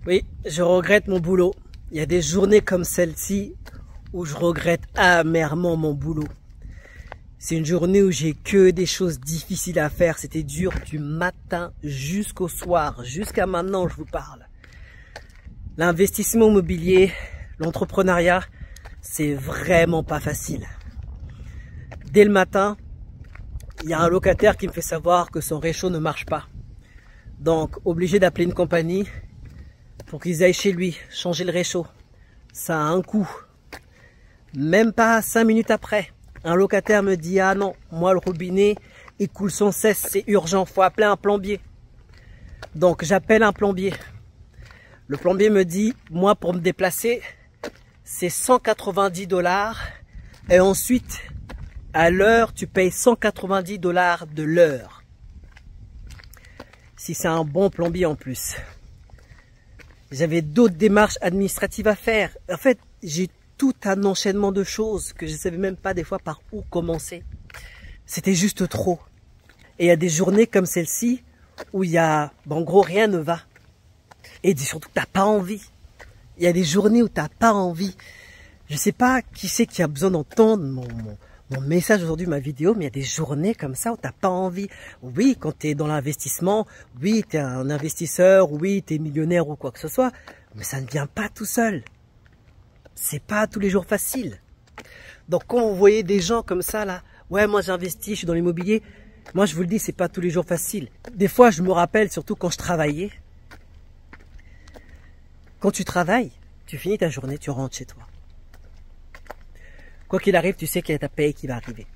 Oui, je regrette mon boulot. Il y a des journées comme celle-ci où je regrette amèrement mon boulot. C'est une journée où j'ai que des choses difficiles à faire. C'était dur du matin jusqu'au soir, jusqu'à maintenant je vous parle. L'investissement immobilier, l'entrepreneuriat, c'est vraiment pas facile. Dès le matin, il y a un locataire qui me fait savoir que son réchaud ne marche pas. Donc, obligé d'appeler une compagnie pour qu'ils aillent chez lui, changer le réchaud. Ça a un coût. Même pas 5 minutes après, un locataire me dit « Ah non, moi le robinet, il coule sans cesse, c'est urgent, faut appeler un plombier. » Donc j'appelle un plombier. Le plombier me dit « Moi pour me déplacer, c'est 190 $. Et ensuite, à l'heure, tu payes 190 $ de l'heure. » Si c'est un bon plombier en plus. J'avais d'autres démarches administratives à faire. En fait, j'ai tout un enchaînement de choses que je ne savais même pas des fois par où commencer. C'était juste trop. Et il y a des journées comme celle-ci où il y a, en gros, rien ne va. Et surtout, tu n'as pas envie. Il y a des journées où tu n'as pas envie. Je ne sais pas qui c'est qui a besoin d'entendre mon message aujourd'hui, ma vidéo, mais il y a des journées comme ça où tu n'as pas envie. Oui, quand tu es dans l'investissement, oui, tu es un investisseur, oui, tu es millionnaire ou quoi que ce soit, mais ça ne vient pas tout seul. C'est pas tous les jours facile. Donc quand vous voyez des gens comme ça là, ouais, moi j'investis, je suis dans l'immobilier, moi je vous le dis, c'est pas tous les jours facile. Des fois, je me rappelle, surtout quand je travaillais, quand tu travailles, tu finis ta journée, tu rentres chez toi. Quoi qu'il arrive, tu sais qu'il y a ta paye qui va arriver.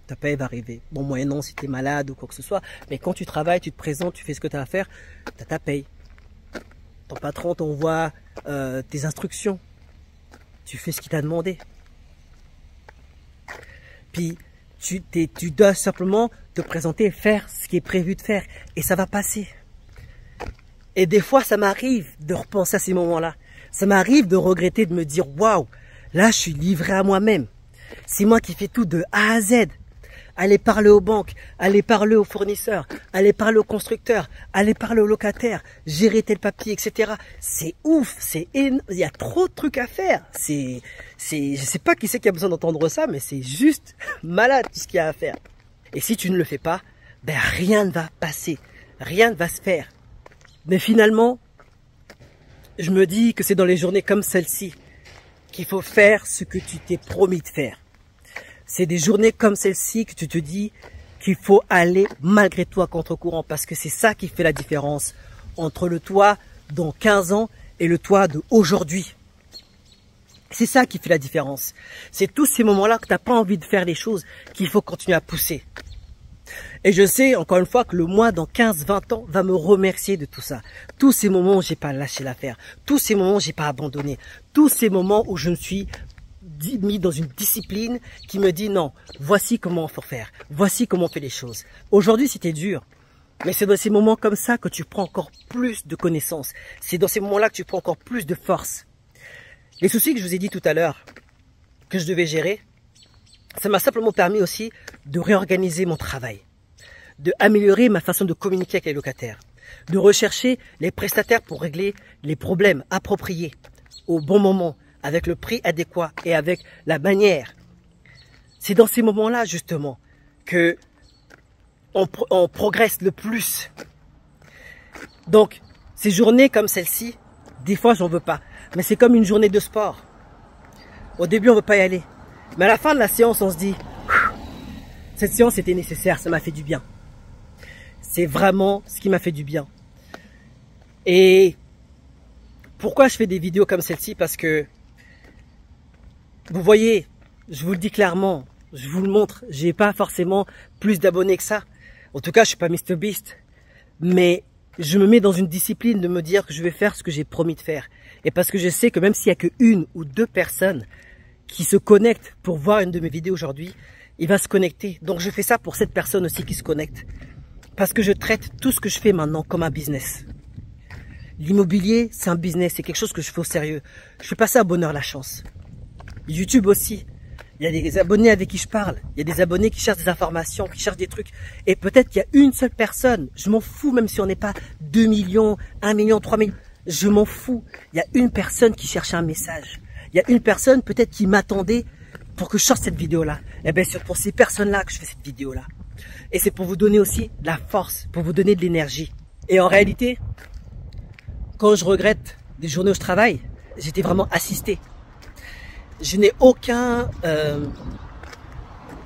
Ta paye va arriver. Bon, moyennant si tu es malade ou quoi que ce soit. Mais quand tu travailles, tu te présentes, tu fais ce que tu as à faire, tu as ta paye. Ton patron t'envoie tes instructions. Tu fais ce qu'il t'a demandé. Puis, tu dois simplement te présenter et faire ce qui est prévu de faire. Et ça va passer. Et des fois, ça m'arrive de repenser à ces moments-là. Ça m'arrive de regretter, de me dire, waouh, là, je suis livré à moi-même. C'est moi qui fais tout de A à Z. Aller parler aux banques, aller parler aux fournisseurs, aller parler aux constructeurs, aller parler aux locataires, gérer tel papier, etc. C'est ouf, c'est énorme. Il y a trop de trucs à faire. Je sais pas qui c'est qui a besoin d'entendre ça, mais c'est juste malade tout ce qu'il y a à faire. Et si tu ne le fais pas, ben rien ne va passer, rien ne va se faire. Mais finalement, je me dis que c'est dans les journées comme celle-ci qu'il faut faire ce que tu t'es promis de faire. C'est des journées comme celle-ci que tu te dis qu'il faut aller malgré toi contre-courant parce que c'est ça qui fait la différence entre le toi dans 15 ans et le toi de aujourd'hui. C'est ça qui fait la différence. C'est tous ces moments-là que tu n'as pas envie de faire les choses qu'il faut continuer à pousser. Et je sais, encore une fois, que le moi dans 15-20 ans va me remercier de tout ça. Tous ces moments où j'ai pas lâché l'affaire. Tous ces moments où j'ai pas abandonné. Tous ces moments où je me suis mis dans une discipline qui me dit non, voici comment il faut faire. Voici comment on fait les choses. Aujourd'hui, c'était dur. Mais c'est dans ces moments comme ça que tu prends encore plus de connaissances. C'est dans ces moments-là que tu prends encore plus de force. Les soucis que je vous ai dit tout à l'heure, que je devais gérer, ça m'a simplement permis aussi de réorganiser mon travail, de améliorer ma façon de communiquer avec les locataires, de rechercher les prestataires pour régler les problèmes appropriés au bon moment, avec le prix adéquat et avec la manière. C'est dans ces moments-là justement que on progresse le plus. Donc, ces journées comme celle-ci, des fois j'en veux pas, mais c'est comme une journée de sport. Au début on veut pas y aller. Mais à la fin de la séance, on se dit, cette séance était nécessaire, ça m'a fait du bien. C'est vraiment ce qui m'a fait du bien. Et pourquoi je fais des vidéos comme celle-ci? Parce que, vous voyez, je vous le dis clairement, je vous le montre, j'ai pas forcément plus d'abonnés que ça. En tout cas, je suis pas MrBeast. Mais je me mets dans une discipline de me dire que je vais faire ce que j'ai promis de faire. Et parce que je sais que même s'il y a que 1 ou 2 personnes qui se connecte pour voir une de mes vidéos aujourd'hui, il va se connecter. Donc je fais ça pour cette personne aussi qui se connecte. Parce que je traite tout ce que je fais maintenant comme un business. L'immobilier, c'est un business, c'est quelque chose que je fais au sérieux. Je fais pas ça à bonheur la chance. YouTube aussi. Il y a des abonnés avec qui je parle. Il y a des abonnés qui cherchent des informations, qui cherchent des trucs. Et peut-être qu'il y a une seule personne. Je m'en fous même si on n'est pas 2 millions, 1 million, 3 millions. Je m'en fous. Il y a une personne qui cherchait un message. Il y a une personne peut-être qui m'attendait pour que je sorte cette vidéo-là. Et bien c'est pour ces personnes-là que je fais cette vidéo-là. Et c'est pour vous donner aussi de la force, pour vous donner de l'énergie. Et en réalité, quand je regrette des journées où je travaille, j'étais vraiment assisté. Je n'ai aucun...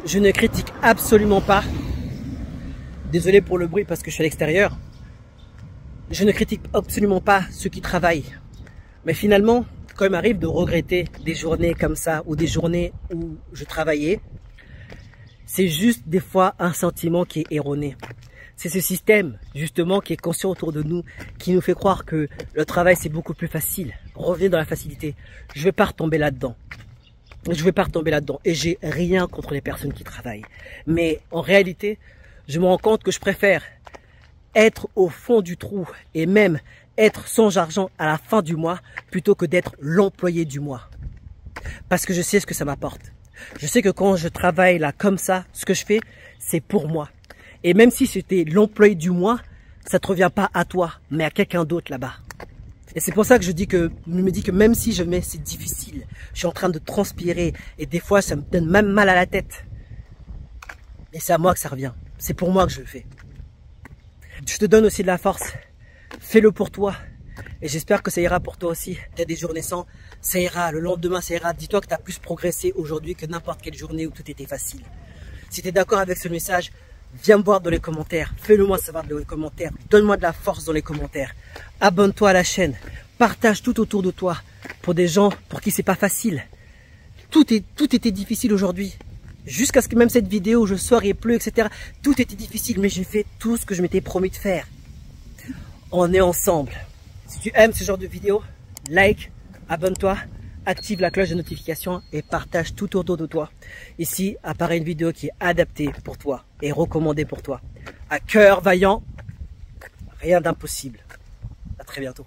je ne critique absolument pas. Désolé pour le bruit parce que je suis à l'extérieur. Je ne critique absolument pas ceux qui travaillent. Mais finalement, quand il m'arrive de regretter des journées comme ça ou des journées où je travaillais, c'est juste des fois un sentiment qui est erroné. C'est ce système justement qui est conscient autour de nous, qui nous fait croire que le travail c'est beaucoup plus facile. Revenez dans la facilité. Je ne vais pas retomber là-dedans. Je vais pas retomber là-dedans. Et j'ai rien contre les personnes qui travaillent. Mais en réalité, je me rends compte que je préfère être au fond du trou et même être sans argent à la fin du mois plutôt que d'être l'employé du mois. Parce que je sais ce que ça m'apporte. Je sais que quand je travaille là comme ça, ce que je fais, c'est pour moi. Et même si c'était l'employé du mois, ça te revient pas à toi, mais à quelqu'un d'autre là-bas. Et c'est pour ça que je me dis que même si c'est difficile, je suis en train de transpirer et des fois ça me donne même mal à la tête. Mais c'est à moi que ça revient. C'est pour moi que je le fais. Je te donne aussi de la force. Fais-le pour toi. Et j'espère que ça ira pour toi aussi. Tu as des journées sans, ça ira. Le lendemain, ça ira. Dis-toi que tu as plus progressé aujourd'hui que n'importe quelle journée où tout était facile. Si tu es d'accord avec ce message, viens me voir dans les commentaires. Fais-le-moi savoir dans les commentaires. Donne-moi de la force dans les commentaires. Abonne-toi à la chaîne. Partage tout autour de toi pour des gens pour qui c'est pas facile. Tout était difficile aujourd'hui. Jusqu'à ce que même cette vidéo, je sors, il pleut, etc. Tout était difficile, mais j'ai fait tout ce que je m'étais promis de faire. On est ensemble. Si tu aimes ce genre de vidéo, like, abonne-toi, active la cloche de notification et partage tout autour de toi. Ici apparaît une vidéo qui est adaptée pour toi et recommandée pour toi. À cœur vaillant, rien d'impossible. À très bientôt.